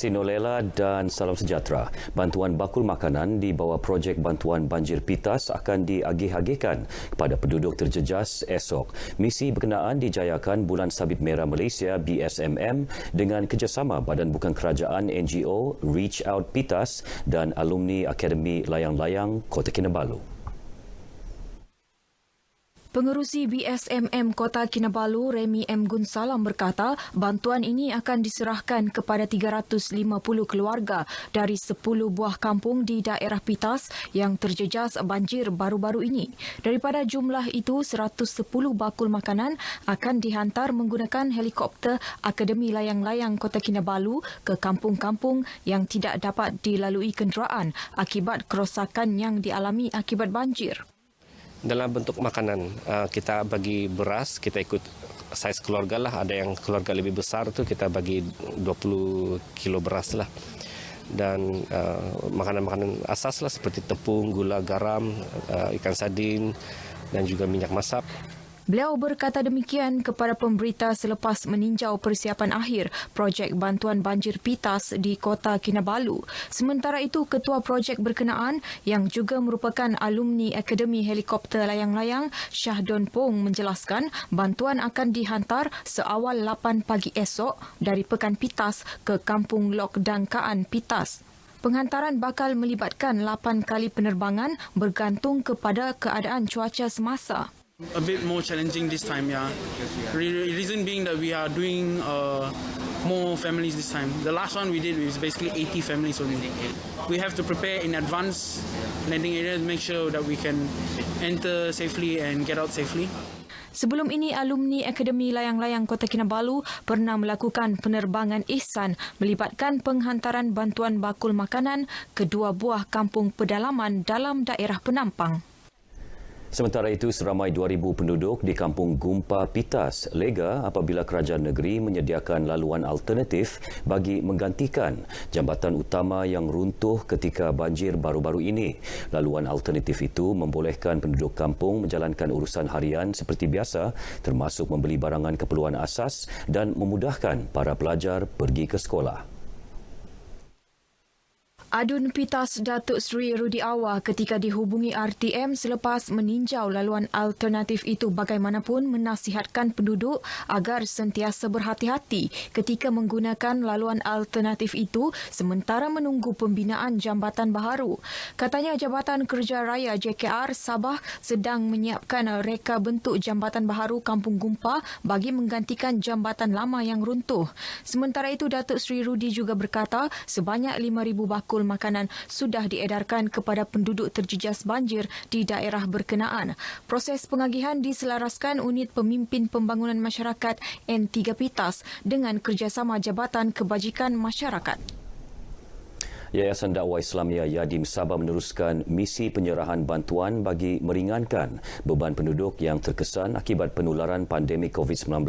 kasih Nolela dan salam sejahtera. Bantuan bakul makanan di bawah projek bantuan banjir PITAS akan diagih-agihkan kepada penduduk terjejas esok. Misi berkenaan dijayakan Bulan Sabit Merah Malaysia BSMM dengan kerjasama Badan Bukan Kerajaan NGO Reach Out PITAS dan alumni Akademi Layang-Layang Kota Kinabalu. Pengerusi BSMM Kota Kinabalu, Remy M. Gunsalam berkata bantuan ini akan diserahkan kepada 350 keluarga dari 10 buah kampung di daerah PITAS yang terjejas banjir baru-baru ini. Daripada jumlah itu, 110 bakul makanan akan dihantar menggunakan helikopter Akademi Layang-Layang Kota Kinabalu ke kampung-kampung yang tidak dapat dilalui kenderaan akibat kerosakan yang dialami akibat banjir. Dalam bentuk makanan, kita bagi beras, kita ikut saiz keluarga lah. Ada yang keluarga lebih besar tu kita bagi 20 kilo beras lah. Dan makanan-makanan asas lah seperti tepung, gula, garam, ikan sardin dan juga minyak masak. Beliau berkata demikian kepada pemberita selepas meninjau persiapan akhir projek bantuan banjir PITAS di Kota Kinabalu. Sementara itu, Ketua projek berkenaan yang juga merupakan alumni Akademi Helikopter Layang-Layang, Syahdon Pong menjelaskan bantuan akan dihantar seawal 8 pagi esok dari Pekan PITAS ke Kampung Lok Dangkaan PITAS. Penghantaran bakal melibatkan 8 kali penerbangan bergantung kepada keadaan cuaca semasa. A bit more challenging this time, yeah. Reason being that we are doing more families this time. The last one we did was basically 80 families only. We have to prepare in advance landing areas, make sure that we can enter safely and get out safely. Sebelum ini, alumni Akademi Layang-Layang Kota Kinabalu pernah melakukan penerbangan ihsan melibatkan penghantaran bantuan bakul makanan ke 2 buah kampung pedalaman dalam daerah penampang. Sementara itu, seramai 2,000 penduduk di Kampung Gumpa PITAS lega apabila kerajaan negeri menyediakan laluan alternatif bagi menggantikan jambatan utama yang runtuh ketika banjir baru-baru ini. Laluan alternatif itu membolehkan penduduk kampung menjalankan urusan harian seperti biasa, termasuk membeli barangan keperluan asas dan memudahkan para pelajar pergi ke sekolah. Adun PITAS Datuk Seri Rudi Awar ketika dihubungi RTM selepas meninjau laluan alternatif itu bagaimanapun menasihatkan penduduk agar sentiasa berhati-hati ketika menggunakan laluan alternatif itu sementara menunggu pembinaan jambatan baharu. Katanya Jabatan Kerja Raya JKR Sabah sedang menyiapkan reka bentuk jambatan baharu Kampung Gumpa bagi menggantikan jambatan lama yang runtuh. Sementara itu, Datuk Seri Rudi juga berkata sebanyak 5,000 bakul makanan sudah diedarkan kepada penduduk terjejas banjir di daerah berkenaan. Proses pengagihan diselaraskan Unit Pemimpin Pembangunan Masyarakat N3 PITAS dengan kerjasama Jabatan Kebajikan Masyarakat. Yayasan Dakwah Islamiyah Yadim Sabah meneruskan misi penyerahan bantuan bagi meringankan beban penduduk yang terkesan akibat penularan pandemik COVID-19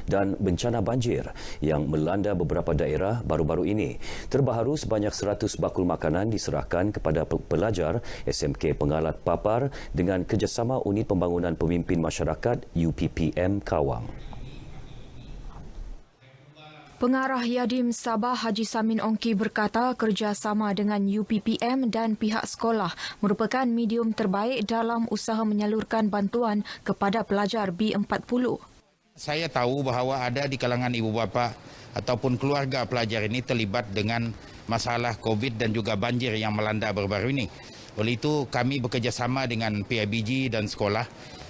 dan bencana banjir yang melanda beberapa daerah baru-baru ini. Terbaru, sebanyak 100 bakul makanan diserahkan kepada pelajar SMK Pengalat Papar dengan kerjasama Unit Pembangunan Pemimpin Masyarakat UPPM Kawang. Pengarah Yadim Sabah Haji Samin Ongki berkata kerjasama dengan UPPM dan pihak sekolah merupakan medium terbaik dalam usaha menyalurkan bantuan kepada pelajar B40. Saya tahu bahawa ada di kalangan ibu bapa ataupun keluarga pelajar ini terlibat dengan masalah COVID dan juga banjir yang melanda baru-baru ini. Oleh itu kami bekerjasama dengan PIBG dan sekolah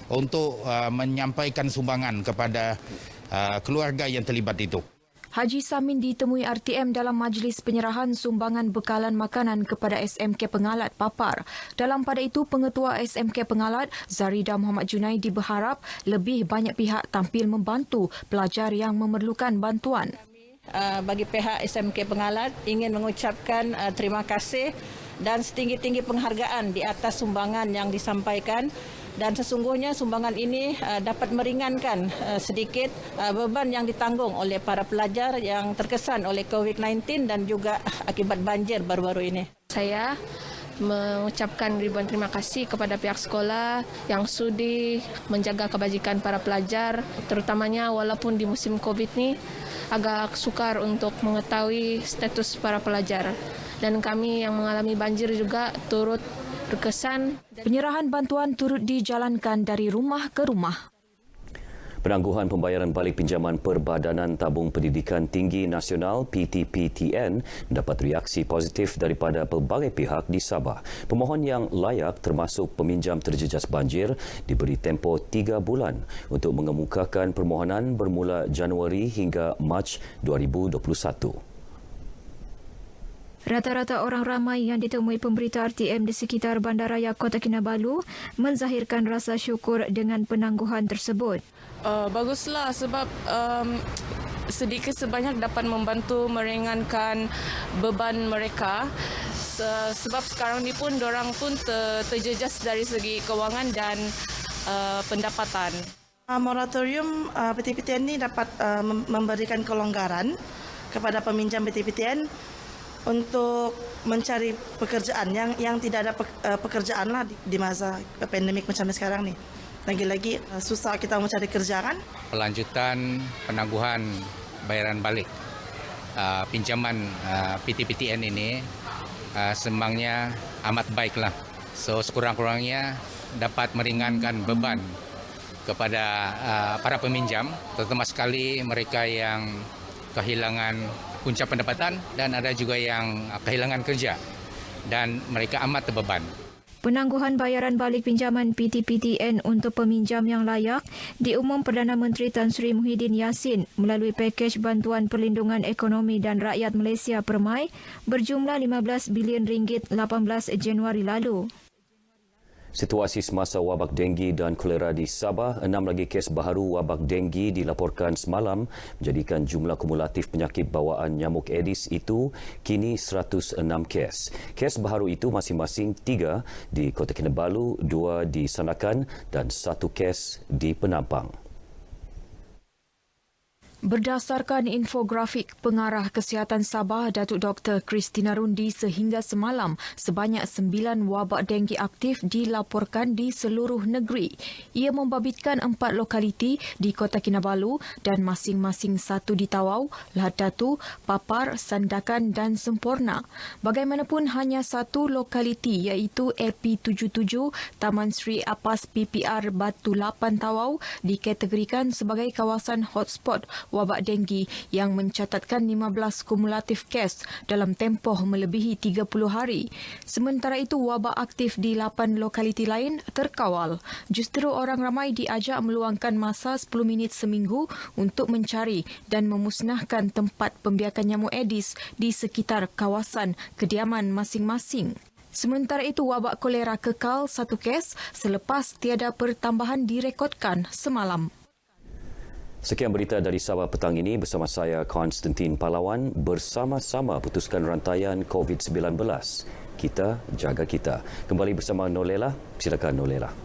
untuk menyampaikan sumbangan kepada keluarga yang terlibat itu. Haji Samin ditemui RTM dalam majlis penyerahan sumbangan bekalan makanan kepada SMK Pengalat Papar. Dalam pada itu, Pengetua SMK Pengalat, Zarida Muhammad Junaidi berharap lebih banyak pihak tampil membantu pelajar yang memerlukan bantuan. Bagi pihak SMK Pengalat ingin mengucapkan terima kasih dan setinggi-tinggi penghargaan di atas sumbangan yang disampaikan. Dan sesungguhnya sumbangan ini dapat meringankan sedikit beban yang ditanggung oleh para pelajar yang terkesan oleh COVID-19 dan juga akibat banjir baru-baru ini. Saya mengucapkan ribuan terima kasih kepada pihak sekolah yang sudi menjaga kebajikan para pelajar, terutamanya walaupun di musim COVID ini agak sukar untuk mengetahui status para pelajar. Dan kami yang mengalami banjir juga turut berkesan. Penyerahan bantuan turut dijalankan dari rumah ke rumah. Penangguhan pembayaran balik pinjaman Perbadanan Tabung Pendidikan Tinggi Nasional PTPTN mendapat reaksi positif daripada pelbagai pihak di Sabah. Pemohon yang layak termasuk peminjam terjejas banjir diberi tempoh 3 bulan untuk mengemukakan permohonan bermula Januari hingga Mac 2021. Rata-rata orang ramai yang ditemui pemberita RTM di sekitar Bandaraya Kota Kinabalu menzahirkan rasa syukur dengan penangguhan tersebut. Baguslah sebab sedikit sebanyak dapat membantu meringankan beban mereka. Sebab sekarang ni pun dorang pun terjejas dari segi kewangan dan pendapatan. Moratorium PTPTN ini dapat memberikan kelonggaran kepada peminjam PTPTN untuk mencari pekerjaan yang tidak ada pekerjaan lah di masa pandemik macam sekarang ni. Lagi-lagi susah kita mencari kerja kan. Pelanjutan penangguhan bayaran balik pinjaman PTPTN ini sembangnya amat baiklah. So sekurang-kurangnya dapat meringankan beban kepada para peminjam, terutama sekali mereka yang kehilangan puncak pendapatan dan ada juga yang kehilangan kerja dan mereka amat terbeban. Penangguhan bayaran balik pinjaman PTPTN untuk peminjam yang layak diumum Perdana Menteri Tan Sri Muhyiddin Yassin melalui pakej bantuan perlindungan ekonomi dan rakyat Malaysia Permai berjumlah 15 bilion ringgit 18 Januari lalu. Situasi semasa wabak denggi dan kolera di Sabah, 6 lagi kes baharu wabak denggi dilaporkan semalam menjadikan jumlah kumulatif penyakit bawaan nyamuk Aedes itu kini 106 kes. Kes baharu itu masing-masing 3 di Kota Kinabalu, 2 di Sanakan dan 1 kes di Penampang. Berdasarkan infografik Pengarah Kesihatan Sabah, Datuk Dr. Christina Rundi, sehingga semalam sebanyak 9 wabak denggi aktif dilaporkan di seluruh negeri. Ia membabitkan 4 lokaliti di Kota Kinabalu dan masing-masing 1 di Tawau, Lahad Datu, Papar, Sandakan dan Semporna. Bagaimanapun hanya 1 lokaliti iaitu LP77 Taman Sri Apas PPR Batu Lapan Tawau dikategorikan sebagai kawasan hotspot wabak denggi yang mencatatkan 15 kumulatif kes dalam tempoh melebihi 30 hari. Sementara itu, wabak aktif di 8 lokaliti lain terkawal. Justru orang ramai diajak meluangkan masa 10 minit seminggu untuk mencari dan memusnahkan tempat pembiakan nyamuk Aedes di sekitar kawasan kediaman masing-masing. Sementara itu, wabak kolera kekal 1 kes selepas tiada pertambahan direkodkan semalam. Sekian berita dari Sabah petang ini bersama saya Konstantin Pahlawan. Bersama-sama putuskan rantaian COVID-19. Kita jaga kita. Kembali bersama Nolela. Silakan Nolela.